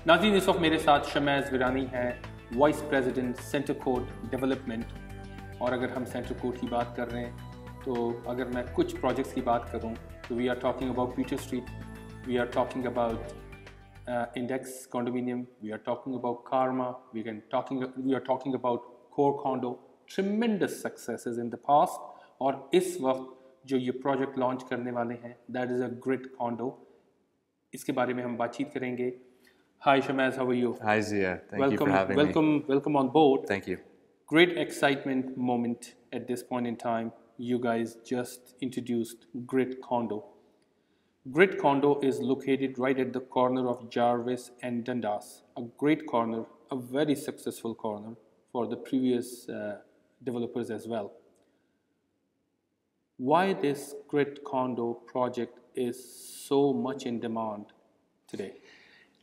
नाज़रीन, इस वक्त मेरे साथ शमेज़ विरानी हैं, vice president centre court development. और अगर हम सेंटर कोर्ट की बात कर रहे हैं तो अगर मैं कुछ प्रोजेक्ट्स की बात करूं तो we are talking about Peter street, we are talking about index condominium, we are talking about Karma, we are talking about core condo, tremendous successes in the past। और इस वक्त जो ये प्रोजेक्ट लॉन्च करने वाले हैं, that is a great condo, इसके बारे में हम बातचीत करेंगे। Hi Shamez, how are you? Hi Zia, thank you for having me. Welcome on board. Thank you. Great excitement moment at this point in time. You guys just introduced Grid Condo. Grid Condo is located right at the corner of Jarvis and Dundas. A great corner, a very successful corner for the previous developers as well. Why this Grid Condo project is so much in demand today?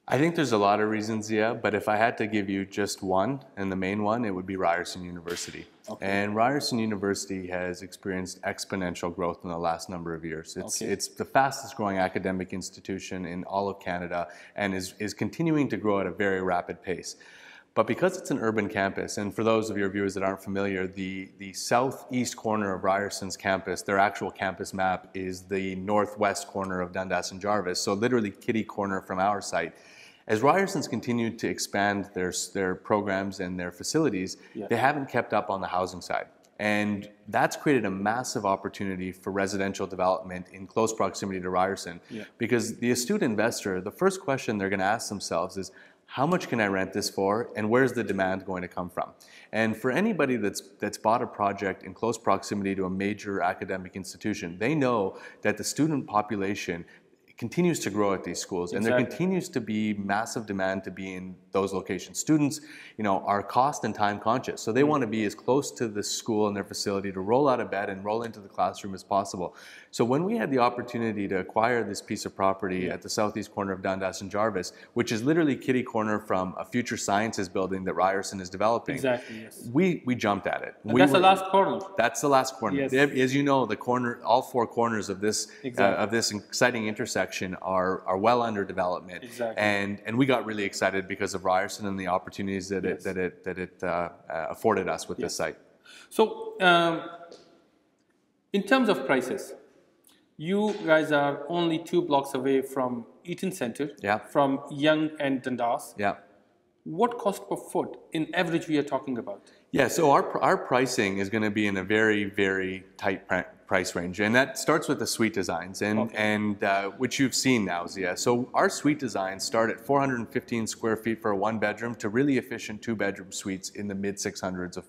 I think there's a lot of reasons, Zia, but if I had to give you just one, and the main one, it would be Ryerson University. Okay. And Ryerson University has experienced exponential growth in the last number of years. It's the fastest growing academic institution in all of Canada and is continuing to grow at a very rapid pace. But because it's an urban campus, and for those of your viewers that aren't familiar, the southeast corner of Ryerson's campus, their actual campus map is the northwest corner of Dundas and Jarvis, so literally kitty corner from our site. As Ryerson's continued to expand their programs and their facilities, they haven't kept up on the housing side. And that's created a massive opportunity for residential development in close proximity to Ryerson. Because the astute investor, the first question they're going to ask themselves is, how much can I rent this for, and where's the demand going to come from? And for anybody that's bought a project in close proximity to a major academic institution, they know that the student population continues to grow at these schools, and there continues to be massive demand to be in those locations. Students, are cost and time conscious, so they want to be as close to the school and their facility to roll out of bed and roll into the classroom as possible. So when we had the opportunity to acquire this piece of property at the southeast corner of Dundas and Jarvis, which is literally kitty corner from a future sciences building that Ryerson is developing, we jumped at it. And that's the last corner. That's the last corner. Yes. As you know, all four corners of this exciting intersection are well under development. And we got really excited because of Ryerson and the opportunities that it afforded us with this site. So, in terms of prices, you guys are only 2 blocks away from Eaton Center, from Yonge and Dundas. What cost per foot in average we are talking about? Yeah, so our pricing is going to be in a very, very tight price range, and that starts with the suite designs, and which you've seen now, Zia. So our suite designs start at 415 square feet for a 1-bedroom to really efficient 2-bedroom suites in the mid 600s of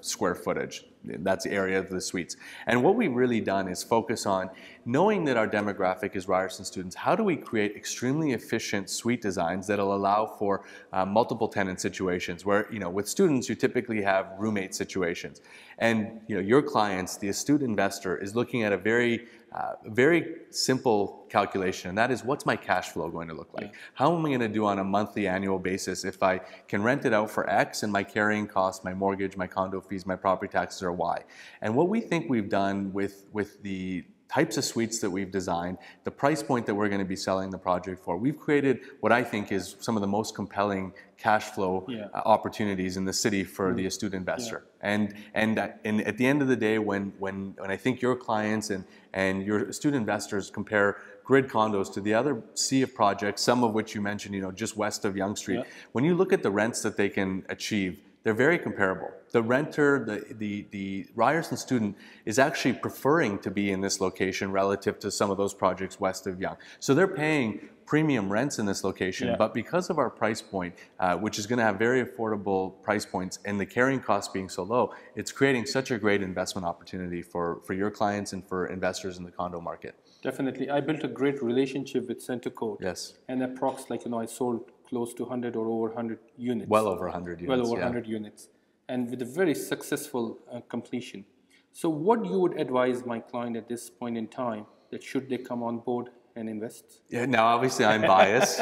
square footage. That's the area of the suites. And what we've really done is focus on knowing that our demographic is Ryerson students. How do we create extremely efficient suite designs that'll allow for multiple tenant situations where, with students, you typically have roommate situations. And, your clients, the astute investor, is looking at a very simple calculation, and that is, what's my cash flow going to look like? How am I going to do on a monthly, annual basis if I can rent it out for X and my carrying costs, my mortgage, my condo fees, my property taxes are Y? And what we think we've done with the types of suites that we've designed, the price point that we're going to be selling the project for, we've created what I think is some of the most compelling cash flow opportunities in the city for the astute investor. And at the end of the day, when I think your clients and your astute investors compare Grid Condos to the other sea of projects, some of which you mentioned, just west of Yonge Street, when you look at the rents that they can achieve, they're very comparable. The renter, the Ryerson student is actually preferring to be in this location relative to some of those projects west of Yonge. So they're paying premium rents in this location, but because of our price point, which is going to have very affordable price points and the carrying costs being so low, it's creating such a great investment opportunity for your clients and for investors in the condo market. Definitely. I built a great relationship with Center Court. Yes. And approx, I sold close to 100 or over 100 units. Well over 100 units. Well over 100 units. And with a very successful completion. So what you would advise my client at this point in time, that should they come on board and invest? Yeah, now obviously I'm biased,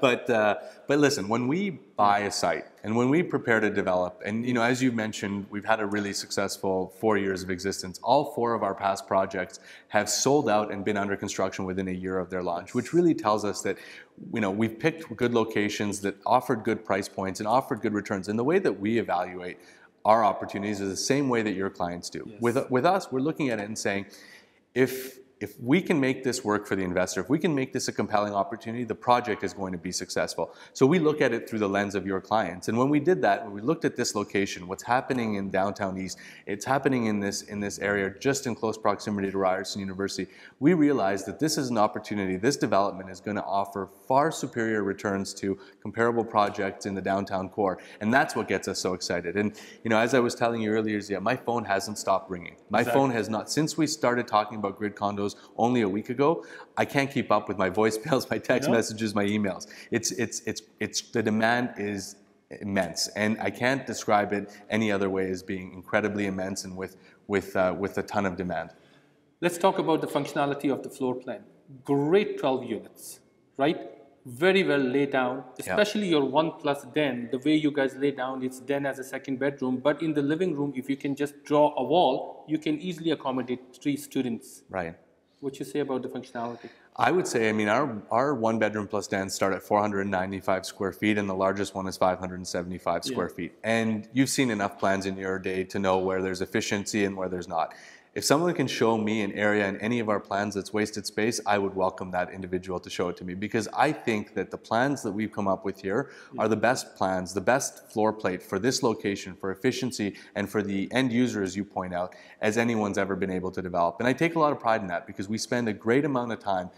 but listen, when we buy a site and when we prepare to develop, and as you mentioned, we've had a really successful 4 years of existence. All 4 of our past projects have sold out and been under construction within a year of their launch, which really tells us that we've picked good locations that offered good price points and offered good returns. And the way that we evaluate our opportunities is the same way that your clients do. Yes. With us, we're looking at it and saying, if we can make this work for the investor, if we can make this a compelling opportunity, the project is going to be successful. So we look at it through the lens of your clients. And when we did that, when we looked at this location, what's happening in downtown East, it's happening in this area just in close proximity to Ryerson University, we realized that this is an opportunity, this development is going to offer far superior returns to comparable projects in the downtown core. And that's what gets us so excited. And as I was telling you earlier, Zia, my phone hasn't stopped ringing. My phone has not, since we started talking about grid condos only a week ago, I can't keep up with my voicemails, my text messages, my emails. It's the demand is immense, and I can't describe it any other way as being incredibly immense and with a ton of demand. Let's talk about the functionality of the floor plan. Great 12 units, right? Very well laid down, especially your 1+ den. The way you guys lay down, it's den as a second bedroom, but in the living room, if you can just draw a wall, you can easily accommodate 3 students. Right. What you say about the functionality? I would say, our 1-bedroom plus dens start at 495 square feet, and the largest one is 575 square feet. And you've seen enough plans in your day to know where there's efficiency and where there's not. If someone can show me an area in any of our plans that's wasted space, I would welcome that individual to show it to me, because I think that the plans that we've come up with here are the best plans, the best floor plate for this location, for efficiency, and for the end user, as you point out, as anyone's ever been able to develop. And I take a lot of pride in that, because we spend a great amount of time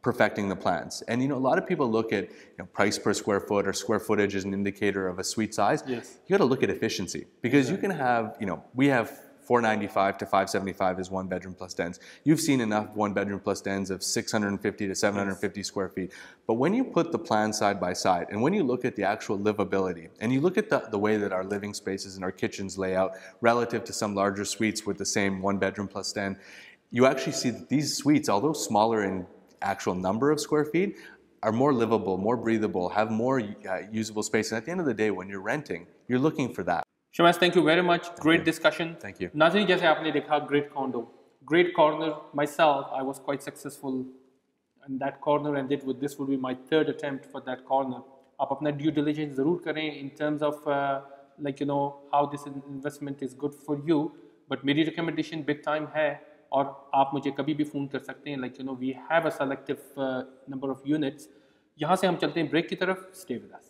perfecting the plans. And a lot of people look at price per square foot or square footage as an indicator of a suite size. Yes. You got to look at efficiency, because you can have, we have 495 to 575 is 1-bedroom plus dens. You've seen enough 1-bedroom plus dens of 650 to 750 square feet. But when you put the plans side by side, and when you look at the actual livability, and you look at the way that our living spaces and our kitchens lay out relative to some larger suites with the same 1-bedroom plus den, you actually see that these suites, although smaller in actual number of square feet, are more livable, more breathable, have more usable space. And at the end of the day, when you're renting, you're looking for that. Shamez, thank you very much. Great discussion. Thank you. Nazri, जैसे आपने देखा, great condo, great corner. Myself, I was quite successful in that corner, and this would be my 3rd attempt for that corner. आप अपना due diligence ज़रूर करें in terms of how this investment is good for you. But मेरी recommendation big time है, और आप मुझे कभी भी फ़ोन कर सकते हैं. We have a selective number of units. यहाँ से हम चलते हैं break की तरफ. Stay with us.